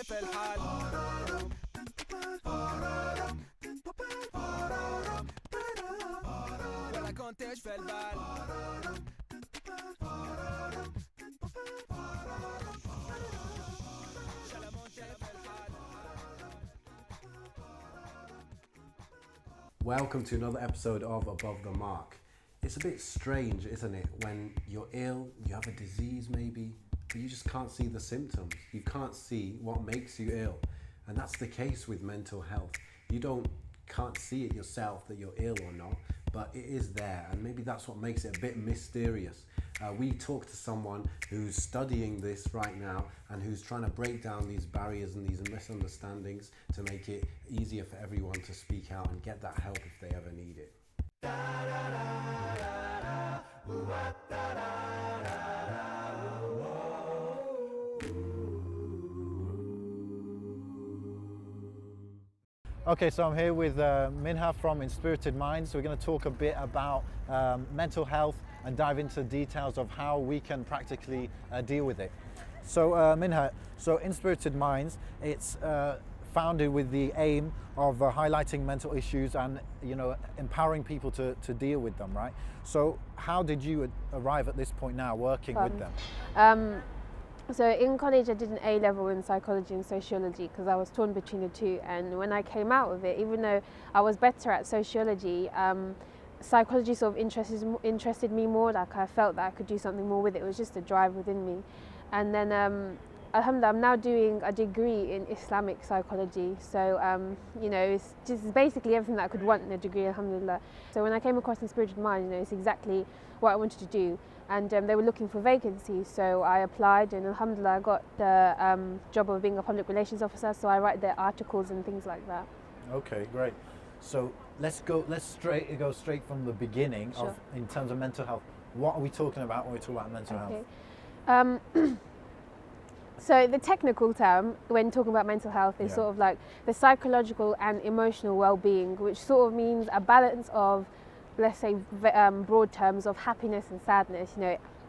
في الحال ولا كنتش في البال Welcome to another episode of Above the Mark. It's a bit strange, isn't it, when you're ill, you have a disease maybe, but you just can't see the symptoms. You can't see what makes you ill. And that's the case with mental health. You can't see it yourself that you're ill or not, but it is there, and maybe that's what makes it a bit mysterious. We talked to someone who's studying this right now and who's trying to break down these barriers and these misunderstandings to make it easier for everyone to speak out and get that help if they ever need it. Okay, so I'm here with Minha from Inspirited Minds. We're going to talk a bit about mental health and dive into details of how we can practically deal with it. So Minha, so Inspirited Minds, it's founded with the aim of highlighting mental issues and empowering people to deal with them, right? So how did you arrive at this point now working with them? So in college I did an A-level in psychology and sociology because I was torn between the two, and when I came out of it, even though I was better at sociology, psychology sort of interested me more. Like I felt that I could do something more with it. It was just a drive within me. And then alhamdulillah, I'm now doing a degree in Islamic psychology, so it's just basically everything that I could want in a degree, alhamdulillah. So when I came across Inspirited Minds, it's exactly what I wanted to do. And they were looking for vacancies, so I applied, and alhamdulillah I got the job of being a public relations officer, so I write their articles and things like that. Okay, great. So let's go straight from the beginning. Sure. In terms of mental health. What are we talking about when we talk about mental health? So the technical term when talking about mental health is sort of like the psychological and emotional well-being, which sort of means a balance of, let's say, broad terms of happiness and sadness.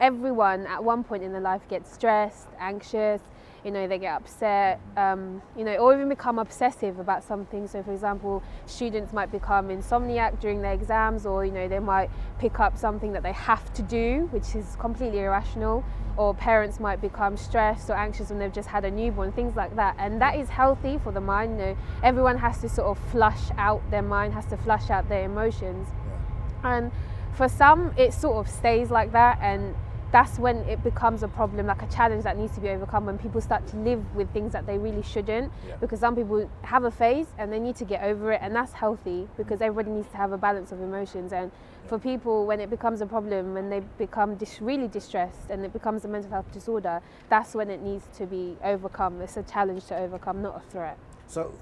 Everyone at one point in their life gets stressed, anxious, they get upset, or even become obsessive about something. So for example, students might become insomniac during their exams, or they might pick up something that they have to do, which is completely irrational, or parents might become stressed or anxious when they've just had a newborn, things like that. And that is healthy for the mind. Everyone has to sort of flush out their mind, has to flush out their emotions. And for some it sort of stays like that, and that's when it becomes a problem, like a challenge that needs to be overcome, when people start to live with things that they really shouldn't, because some people have a phase and they need to get over it, and that's healthy because everybody needs to have a balance of emotions. And for people, when it becomes a problem, when they become really distressed and it becomes a mental health disorder, that's when it needs to be overcome. It's a challenge to overcome, not a threat. So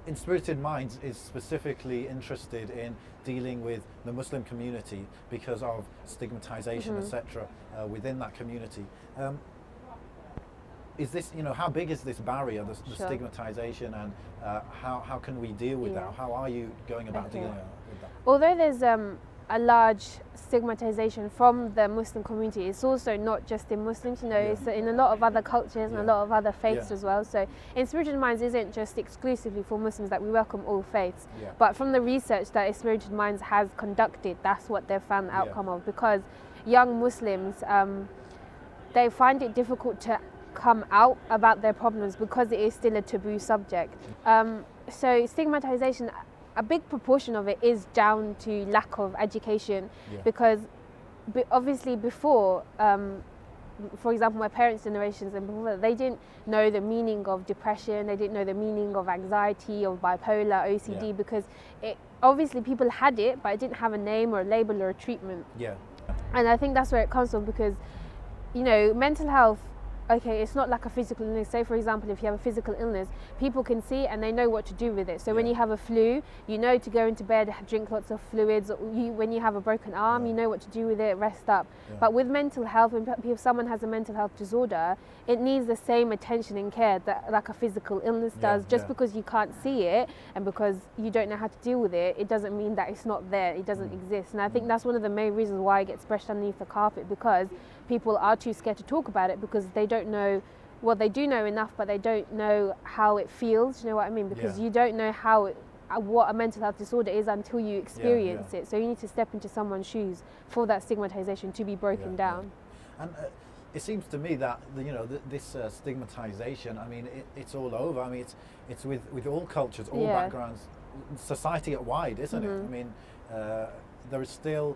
Inspirited Minds is specifically interested in dealing with the Muslim community because of stigmatization, etc., within that community. Is this, how big is this barrier, the stigmatization, and how can we deal with that? How are you going about dealing with that? Although there's a large stigmatization from the Muslim community, it's also not just in Muslims, it's in a lot of other cultures and a lot of other faiths as well. So Inspirited Minds isn't just exclusively for Muslims, that we welcome all faiths. But from the research that Inspirited Minds has conducted, that's what they've found the outcome of, because young Muslims, they find it difficult to come out about their problems because it is still a taboo subject. So stigmatization, a big proportion of it is down to lack of education, because obviously before, for example, my parents' generations and before, they didn't know the meaning of depression, they didn't know the meaning of anxiety or bipolar, OCD, because obviously people had it, but it didn't have a name or a label or a treatment. And I think that's where it comes from, because mental health okay, it's not like a physical illness. Say for example, if you have a physical illness, people can see it and they know what to do with it. So when you have a flu, you know to go into bed, drink lots of fluids. When you have a broken arm, you know what to do with it, rest up. But with mental health, if someone has a mental health disorder, it needs the same attention and care that like a physical illness does. Just because you can't see it and because you don't know how to deal with it, it doesn't mean that it's not there, it doesn't exist. And I think that's one of the main reasons why it gets brushed underneath the carpet, because people are too scared to talk about it because they don't know, well, they do know enough, but they don't know how it feels. You know what I mean? Because you don't know what a mental health disorder is until you experience it. So you need to step into someone's shoes for that stigmatization to be broken down. And it seems to me that this stigmatization, I mean, it's all over. I mean, it's with all cultures, all backgrounds, society at wide, isn't it? I mean, there is still,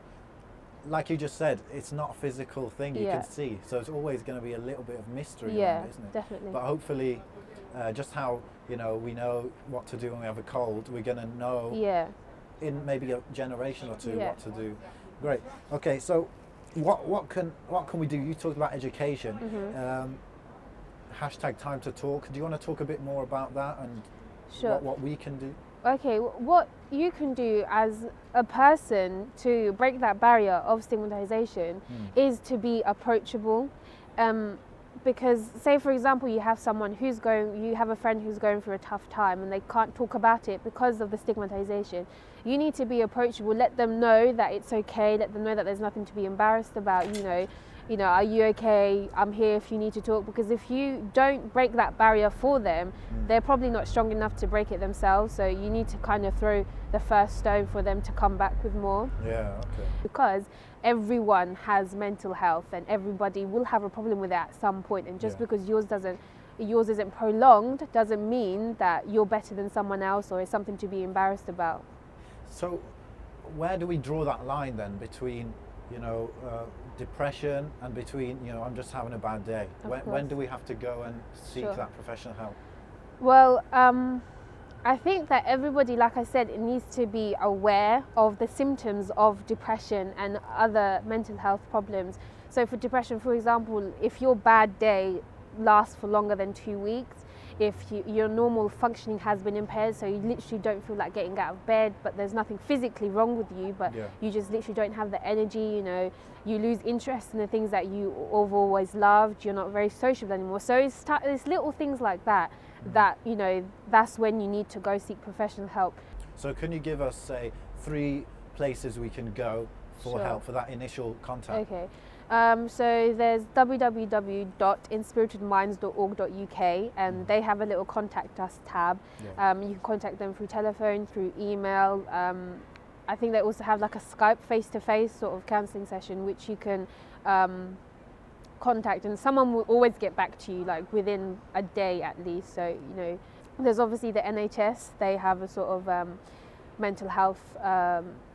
like you just said, it's not a physical thing you can see, so it's always going to be a little bit of mystery around it, isn't it? Definitely. But hopefully, just how we know what to do when we have a cold, we're going to know in maybe a generation or two what to do. Great. Okay, so what can we do? You talked about education. Hashtag time to talk. Do you want to talk a bit more about that and what we can do? Okay, what you can do as a person to break that barrier of stigmatization is to be approachable. Because say for example you have a friend who's going through a tough time and they can't talk about it because of the stigmatization. You need to be approachable, let them know that it's okay, let them know that there's nothing to be embarrassed about, are you okay? I'm here if you need to talk. Because if you don't break that barrier for them, they're probably not strong enough to break it themselves. So you need to kind of throw the first stone for them to come back with more. Yeah, okay. Because everyone has mental health and everybody will have a problem with it at some point. And just because yours isn't prolonged doesn't mean that you're better than someone else or it's something to be embarrassed about. So where do we draw that line then between depression and between I'm just having a bad day? When do we have to go and seek that professional help? Well, I think that everybody, like I said, it needs to be aware of the symptoms of depression and other mental health problems. So for depression, for example, if your bad day lasts for longer than 2 weeks, if your normal functioning has been impaired, so you literally don't feel like getting out of bed, but there's nothing physically wrong with you, but you just literally don't have the energy, you lose interest in the things that you have always loved, you're not very sociable anymore. So it's little things like that, that's when you need to go seek professional help. So can you give us, say, 3 places we can go for help, for that initial contact? Okay. So there's www.inspiritedminds.org.uk and they have a little contact us tab. You can contact them through telephone, through email. I think they also have like a Skype face-to-face sort of counselling session which you can contact, and someone will always get back to you like within a day at least. So there's obviously the NHS, they have a sort of mental health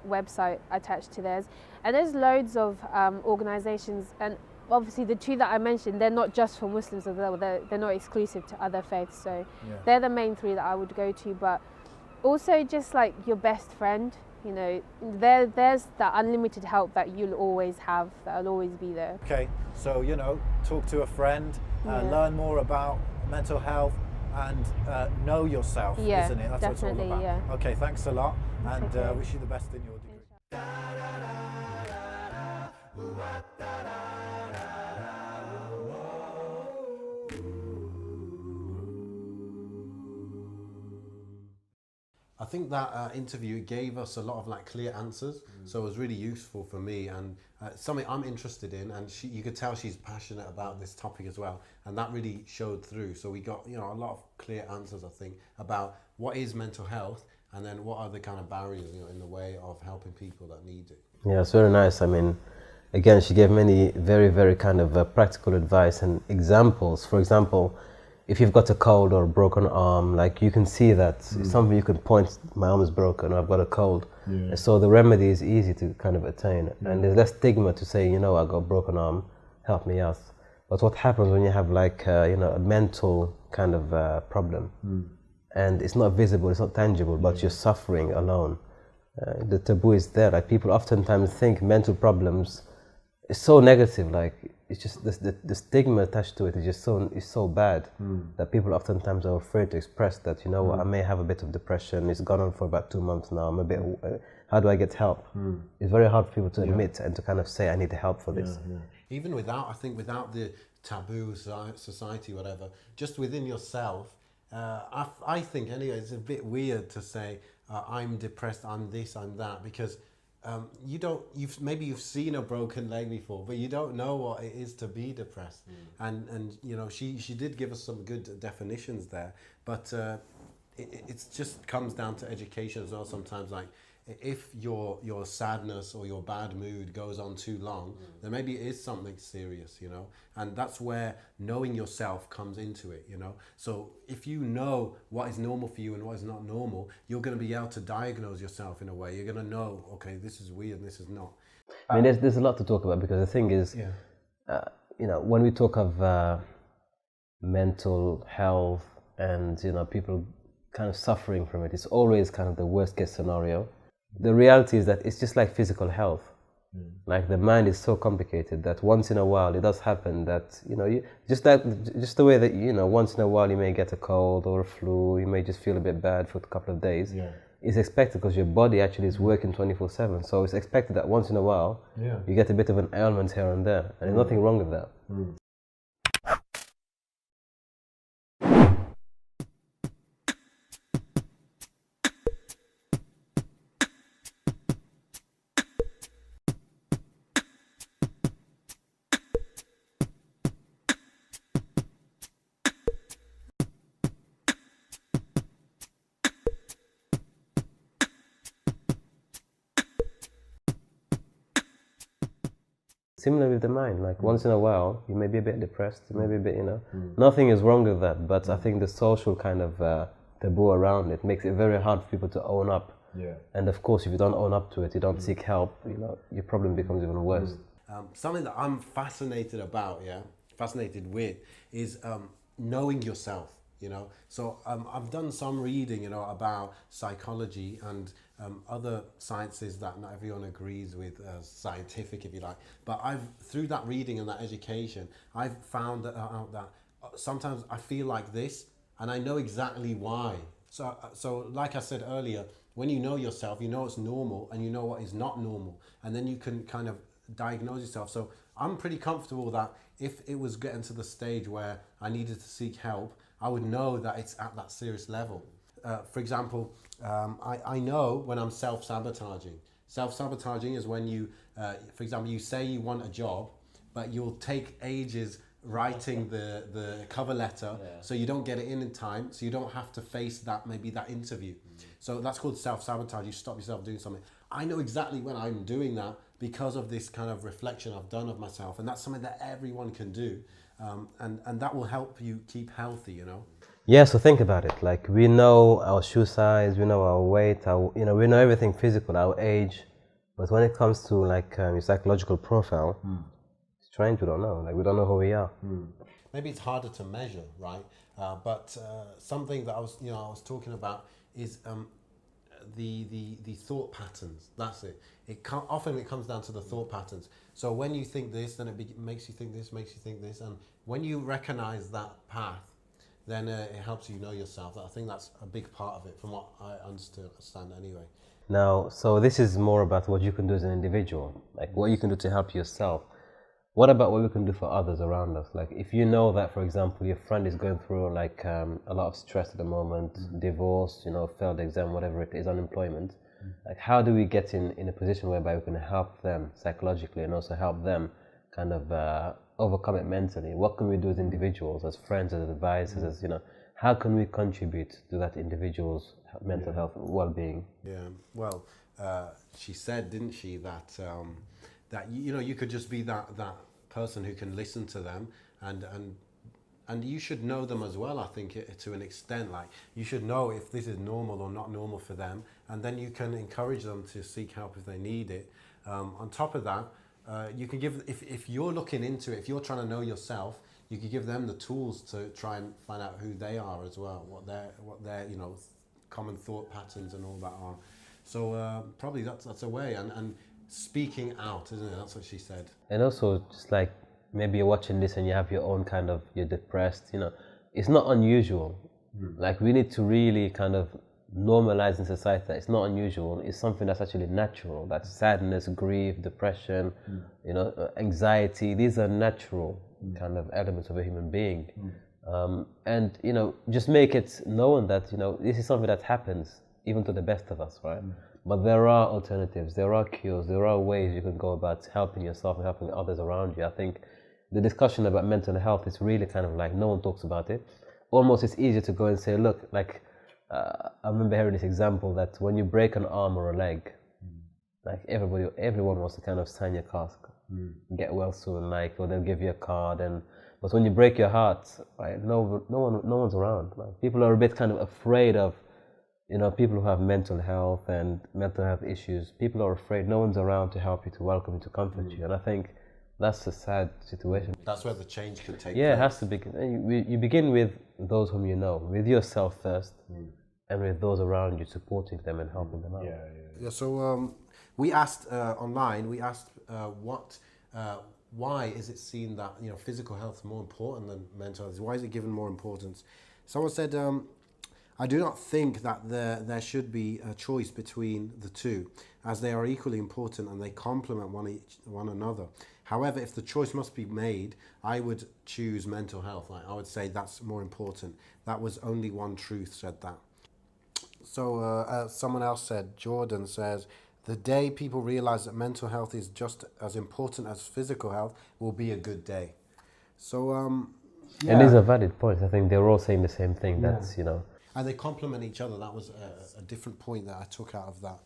website attached to theirs, and there's loads of organisations, and obviously the 2 that I mentioned, they're not just for Muslims as well, they're not exclusive to other faiths, so they're the main 3 that I would go to. But also just like your best friend, there's the unlimited help that you'll always have, that'll always be there. Okay, so talk to a friend, learn more about mental health and know yourself, isn't it? That's what it's all about. Okay, thanks a lot, and wish you the best in your degree. I think that interview gave us a lot of clear answers, so it was really useful for me, and something I'm interested in, and you could tell she's passionate about this topic as well, and that really showed through. So we got a lot of clear answers, I think, about what is mental health, and then what are the kind of barriers in the way of helping people that need it. Yeah, it's very nice. I mean, again, she gave many very, very kind of practical advice and examples. For example, if you've got a cold or a broken arm, you can see that it's something you can point, my arm is broken or I've got a cold. And so the remedy is easy to kind of attain. And there's less stigma to say, I got a broken arm, help me out. But what happens when you have a mental kind of problem and it's not visible, it's not tangible, but you're suffering alone. The taboo is there. People oftentimes think mental problems it's so negative. Like it's just the stigma attached to it is just so bad that people oftentimes are afraid to express that. You know, I may have a bit of depression. It's gone on for about 2 months now. I'm a bit. How do I get help? It's very hard for people to admit and to kind of say I need help for this. Even without, I think, without the taboo society, whatever, just within yourself, I think anyway, it's a bit weird to say I'm depressed, I'm this, I'm that, because you don't. Maybe you've seen a broken leg before, but you don't know what it is to be depressed. And you know, she did give us some good definitions there, but it just comes down to education as well. Sometimes, like if your sadness or your bad mood goes on too long, then maybe it is something serious, you know. And that's where knowing yourself comes into it, you know. So if you know what is normal for you and what is not normal, you're going to be able to diagnose yourself in a way. You're going to know, okay, this is weird and this is not. I mean, there's a lot to talk about, because the thing is, you know, when we talk of mental health and, you know, people kind of suffering from it, it's always kind of the worst case scenario. The reality is that it's just like physical health. Like the mind is so complicated that once in a while it does happen that, you know, just the way that, you know, once in a while you may get a cold or a flu, you may just feel a bit bad for a couple of days. It's expected because your body actually is working 24/7. So it's expected that once in a while you get a bit of an ailment here and there, and there's nothing wrong with that. Similar with the mind, like once in a while you may be a bit depressed, you may be a bit, you know, nothing is wrong with that, but I think the social kind of taboo around it makes it very hard for people to own up. And of course, if you don't own up to it, you don't seek help, you know, your problem becomes even worse. Something that I'm fascinated about, fascinated with, is knowing yourself, you know. So I've done some reading, you know, about psychology and other sciences that not everyone agrees with as scientific, if you like. But through that reading and that education, I've found out that sometimes I feel like this, and I know exactly why. So like I said earlier, when you know yourself, you know what's normal and you know what is not normal, and then you can kind of diagnose yourself. So I'm pretty comfortable that if it was getting to the stage where I needed to seek help, I would know that it's at that serious level. For example, I know when I'm self-sabotaging. Self-sabotaging is when you, for example, you say you want a job, but you'll take ages writing the cover letter, so you don't get it in time, so you don't have to face maybe that interview. So that's called self-sabotage. You stop yourself doing something. I know exactly when I'm doing that because of this kind of reflection I've done of myself, and that's something that everyone can do, and that will help you keep healthy, you know. Yeah, so think about it. Like, we know our shoe size, we know our weight, you know, we know everything physical, our age. But when it comes to like your psychological profile, it's strange, we don't know. Like, we don't know who we are. Maybe it's harder to measure, right? But something that I was talking about is the thought patterns. That's it. Often it comes down to the thought patterns. So when you think this, then it makes you think this, makes you think this, and when you recognize that path, then it helps you know yourself. I think that's a big part of it, from what I understand anyway. Now, so this is more about what you can do as an individual, like what you can do to help yourself. What about what we can do for others around us? Like, if you know that, for example, your friend is going through like a lot of stress at the moment, divorce, you know, failed exam, whatever it is, unemployment, like how do we get in a position whereby we can help them psychologically and also help them kind of overcome it mentally? What can we do as individuals, as friends, as advisors, as, you know, how can we contribute to that individual's mental health and well-being? Yeah, well, she said, didn't she, that that you know, you could just be that person who can listen to them, and you should know them as well. I think to an extent, like you should know if this is normal or not normal for them, and then you can encourage them to seek help if they need it. On top of that, you can give, if you're looking into it, if you're trying to know yourself, you can give them the tools to try and find out who they are as well, what their you know, common thought patterns and all that are. So probably that's a way, and speaking out, isn't it? That's what she said. And also, just like maybe you're watching this and you have your own kind of, you're depressed, you know, it's not unusual. Like we need to really kind of normalize in society that it's not unusual. It's something that's actually natural. That sadness, grief, depression, you know, anxiety, these are natural kind of elements of a human being. And, you know, just make it known that, you know, this is something that happens even to the best of us, right? But there are alternatives, there are cures, there are ways you can go about helping yourself and helping others around you. I think the discussion about mental health is really kind of like no one talks about it. Almost it's easier to go and say, look, like, I remember hearing this example that when you break an arm or a leg, like everyone wants to kind of sign your cast, get well soon, like, or they'll give you a card. But when you break your heart, right, no one's around. Like, people are a bit kind of afraid of, you know, people who have mental health and mental health issues. People are afraid. No one's around to help you, to welcome you, to comfort you. And I think that's a sad situation. That's where the change could take Yeah, place. it has to begin. You begin with those whom you know, with yourself first, and with those around you, supporting them and helping them out. Yeah, so we asked online, why is it seen that, you know, physical health is more important than mental health? Why is it given more importance? Someone said, I do not think that there should be a choice between the two, as they are equally important and they complement one another. However, if the choice must be made, I would choose mental health. Like, I would say that's more important. That was only one truth said that. So someone else said, Jordan says, the day people realize that mental health is just as important as physical health will be a good day. So, And these are valid points. I think they're all saying the same thing. That's, you know. And they complement each other. That was a different point that I took out of that.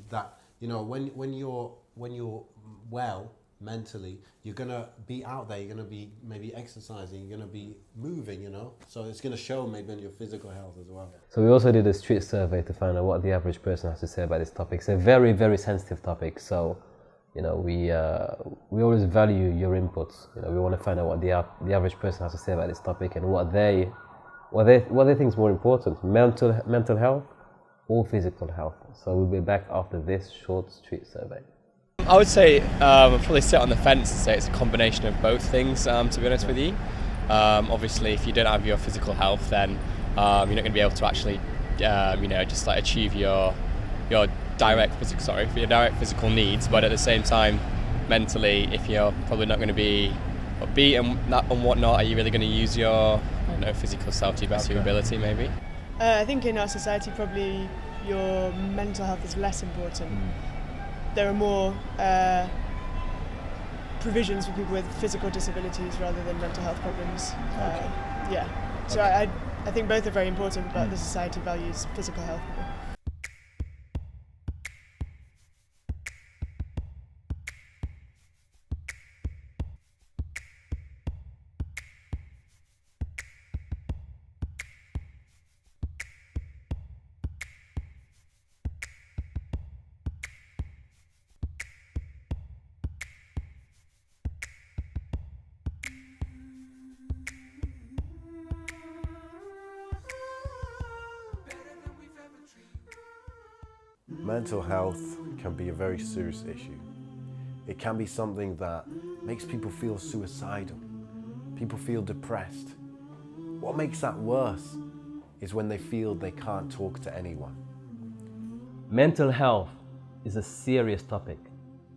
That, you know, when you're well mentally, you're gonna be out there. You're gonna be maybe exercising. You're gonna be moving. You know, so it's gonna show maybe in your physical health as well. So we also did a street survey to find out what the average person has to say about this topic. It's a very, very sensitive topic. So, you know, we always value your inputs. You know, we want to find out what the average person has to say about this topic and what they think is more important: mental health or physical health. So we'll be back after this short street survey. I would say I'd probably sit on the fence and say it's a combination of both things, to be honest with you. Obviously, if you don't have your physical health, then you're not going to be able to actually, you know, just like achieve your direct physical needs. But at the same time, mentally, if you're probably not going to be upbeat and whatnot, are you really going to use your, I don't know, physical self to your best of your ability, maybe? I think in our society, probably your mental health is less important. There are more provisions for people with physical disabilities rather than mental health problems. So I think both are very important, but the society values physical health more. Mental health can be a very serious issue. It can be something that makes people feel suicidal. People feel depressed. What makes that worse is when they feel they can't talk to anyone. Mental health is a serious topic,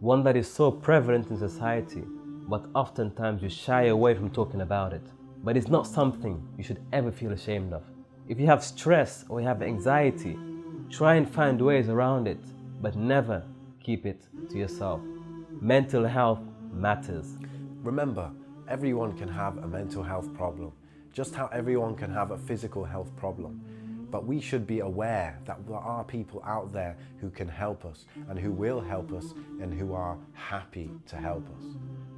one that is so prevalent in society, but oftentimes you shy away from talking about it. But it's not something you should ever feel ashamed of. If you have stress or you have anxiety, try and find ways around it, but never keep it to yourself. Mental health matters. Remember, everyone can have a mental health problem, just how everyone can have a physical health problem. But we should be aware that there are people out there who can help us and who will help us and who are happy to help us.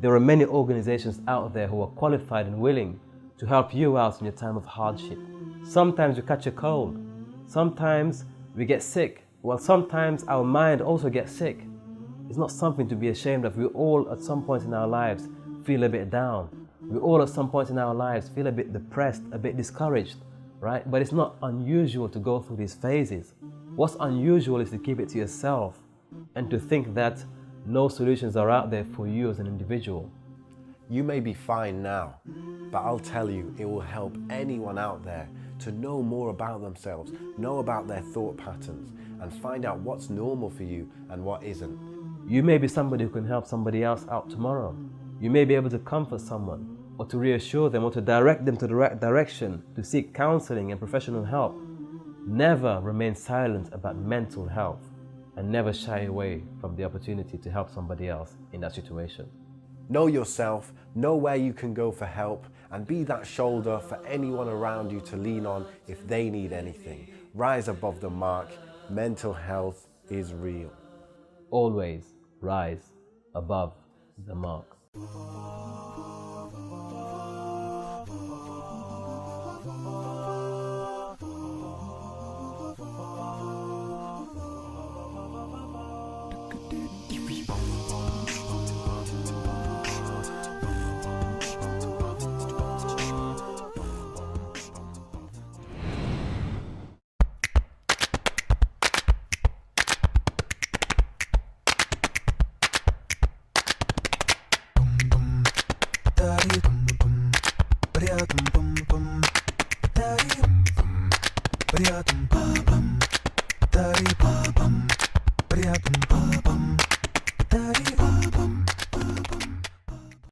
There are many organizations out there who are qualified and willing to help you out in your time of hardship. Sometimes you catch a cold. Sometimes we get sick. Well, sometimes our mind also gets sick. It's not something to be ashamed of. We all at some point in our lives feel a bit down. We all at some point in our lives feel a bit depressed, a bit discouraged, right? But it's not unusual to go through these phases. What's unusual is to keep it to yourself and to think that no solutions are out there for you as an individual. You may be fine now, but I'll tell you, it will help anyone out there to know more about themselves, know about their thought patterns, and find out what's normal for you and what isn't. You may be somebody who can help somebody else out tomorrow. You may be able to comfort someone, or to reassure them, or to direct them to the right direction, to seek counseling and professional help. Never remain silent about mental health, and never shy away from the opportunity to help somebody else in that situation. Know yourself, know where you can go for help, and be that shoulder for anyone around you to lean on if they need anything. Rise above the mark. Mental health is real. Always rise above the mark. Bum bum bum bum bum,